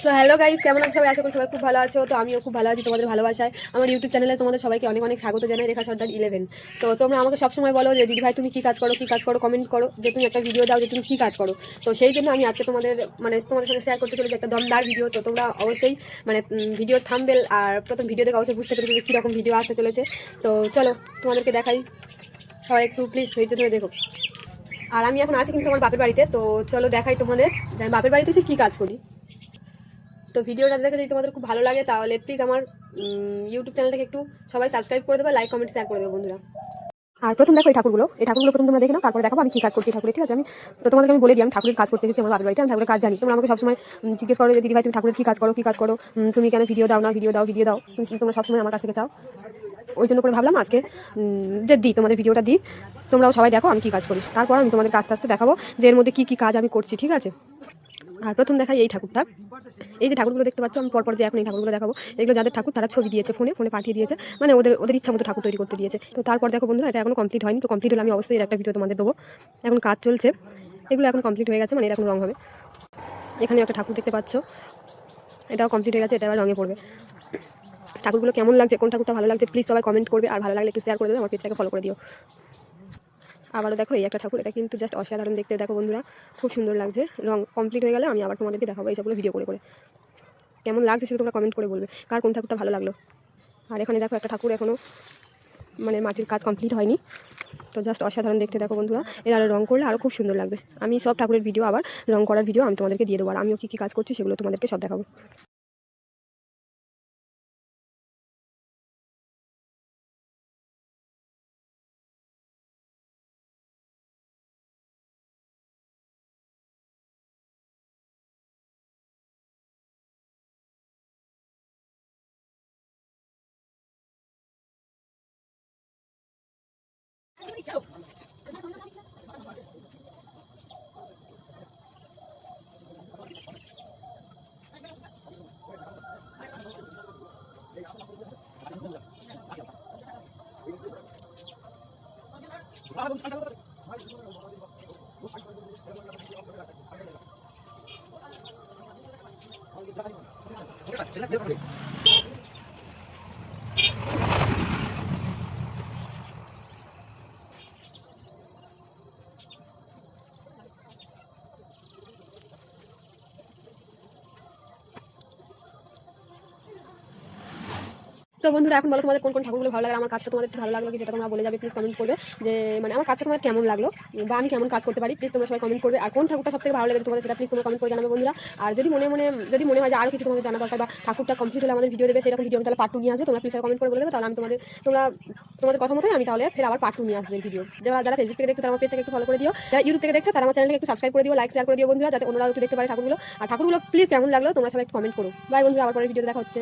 So hello guys, কেমন আছো সবাই? আশা করি সবাই খুব ভালো আছো। তো আমিও খুব ভালো আছি তোমাদের ভালোবাসায়। আমার ইউটিউব চ্যানেলে তোমাদের সবাইকে অনেক অনেক স্বাগত জানাই, রেখা সর্দার 11। তো তোমরা আমাকে সবসময় বলো যে দিদি ভাই তুমি কী কাজ করো, কী কাজ করো, কমেন্ট করো যে তুমি একটা ভিডিও দাও যে তুমি কী কাজ করো। তো সেই জন্য আমি আজকে তোমাদের সঙ্গে শেয়ার করতে চলেছি একটা দমদার ভিডিও। তো তোমরা অবশ্যই ভিডিওর থাম্বনেল আর প্রথম ভিডিও দেখে অবশ্যই বুঝতে পেরেছো যে কীরকম ভিডিও আসতে চলেছে। তো চলো তোমাদেরকে দেখাই, সবাই একটু প্লিজ ধৈর্য ধরে দেখো। আর আমি এখন আছি কিন্তু আমার বাপের বাড়িতে। তো চলো দেখাই তোমাদের যে আমি বাপের বাড়িতে এসে কী কাজ করি। তো ভিডিওটা দেখে যদি তোমাদের খুব ভালো লাগে তাহলে প্লিজ আমার ইউটিউব চ্যানেলটাকে একটু সবাই সাবস্ক্রাইব করে দেবে, লাইক কমেন্ট শেয়ার করে দেবে বন্ধুরা। আর প্রথম দেখো এই ঠাকুরগুলো প্রথম তোমরা দেখে নাও, তারপরে দেখাবো আমি কী কাজ করছি ঠাকুরের। ঠিক আছে, তো তোমাদেরকে আমি বলে দিই আমি ঠাকুরের কাজ করতে এসেছি আমার বাপের বাড়িতে। আমি ঠাকুরের কাজ জানি। তোমরা আমাকে সবসময় জিজ্ঞেস করো যে দিদি ভাই তুমি ঠাকুরের কী কাজ করো, কী কাজ করো, তুমি কেন ভিডিও দাও না, ভিডিও দাও তোমরা সবসময় আমার কাছ থেকে চাও। ওই জন্য করে ভাবলাম আজকে যে দিই তোমাদের ভিডিওটা দিই, তোমরাও সবাই দেখো আমি কী কাজ করি। তারপর আমি তোমাদের আস্তে আস্তে দেখাবো যে এর মধ্যে কী কী কাজ আমি করছি। ঠিক আছে, আর প্রথম দেখাই এই ঠাকুরটা। এই যে ঠাকুরগুলো দেখতে পাচ্ছ, আমি পরপর যে এখন এই ঠাকুরগুলো দেখাবো, এগুলো যাদের ঠাকুর তারা ছবি দিয়েছে, ফোনে পাঠিয়ে দিয়েছে, মানে ওদের ইচ্ছা মতো ঠাকুর তৈরি করতে দিয়েছে। তো তারপর দেখো বন্ধুরা, এটা এখন কমপ্লিট হয়নি। তো কমপ্লিট হলে আমি অবশ্যই এর একটা ভিডিও তোমাদের দেবো। এখন কাজ চলছে, এগুলো এখন কমপ্লিট হয়ে গেছে, মানে এর এখন রং হবে। এখানে একটা ঠাকুর দেখতে পাচ্ছ, এটাও কমপ্লিট হয়ে গেছে, এটা আবার রঙে পড়বে। ঠাকুরগুলো কেমন লাগছে, কোন ঠাকুরটা ভালো লাগছে প্লিজ সবাই কমেন্ট করবে, আর ভালো লাগলে একটু শেয়ার করে দেবে, আমার পেজটাকে ফলো করে দিও। আবারও দেখো এই একটা ঠাকুর, এটা কিন্তু জাস্ট অসাধারণ দেখতে। দেখো বন্ধুরা, খুব সুন্দর লাগছে। রং কমপ্লিট হয়ে গেলে আমি আবার তোমাদেরকে দেখাবো এইসবগুলো ভিডিও করে করে। কেমন লাগছে সেটা তোমরা কমেন্ট করে বলবে, কার কোন ঠাকুরটা ভালো লাগলো। আর এখানে দেখো একটা ঠাকুর এখনও মাটির কাজ কমপ্লিট হয়নি, তো জাস্ট অসাধারণ দেখতে। দেখো বন্ধুরা, এর আরও রং করলে আরও খুব সুন্দর লাগবে। আমি সব ঠাকুরের ভিডিও, আবার রং করার ভিডিও আমি তোমাদেরকে দিয়ে দেবো, আর আমিও কী কী কাজ করছি সেগুলো তোমাদেরকে সব দেখাবো। তো বন্ধুরা, এখন বলো তোমাদের কোন কোন ঠাকুরগুলো ভালো লাগে, আমার কাজটা তোমাদের একটু ভালো লাগলো কি সেটা তোমরা বলে যাবে। প্লিজ কমেন্ট করবে যে আমার কাজটা তোমাদের কেমন লাগলো, বা আমি কেমন কাজ করতে পারি। প্লিজ তোমরা সবাই কমেন্ট করবে। আর কোন ঠাকুরটা সবথেকে ভালো লেগেছে তোমাদের সেটা প্লিজ তোমরা কমেন্ট করে জানাবে বন্ধুরা। আর যদি মনে হয় যে আরও কিছু তোমাদের জানা দরকার, বা ঠাকুরটা কমপ্লিট হলে আমাদের ভিডিও দেবে, সেরকম ভিডিও আমি তাহলে পার্ট 2 নিয়ে আসবো। তোমরা প্লিজ কমেন্ট করে বলে দেবে, তাহলে আমি তোমাদের কথা মতোই আমি তাহলে ফের আবার পার্ট 2 নিয়ে আসবো ভিডিও। যারা ফেসবুক থেকে দেখছো তারা আমার পেজটাকে একটু ফলো করে দিও, যারা ইউটিউব থেকে দেখছো তারা আমার চ্যানেলকে একটু সাবস্ক্রাইব করে দিও, লাইক শেয়ার করে দিও বন্ধুরা, যাতে অন্যরাও একটু দেখতে পারে ঠাকুরগুলো। আর ঠাকুরগুলো প্লিজ কেমন লাগলো তোমরা সবাই একটু কমেন্ট করো। বাই বন্ধুরা, আবার পরে ভিডিও দেখা হচ্ছে।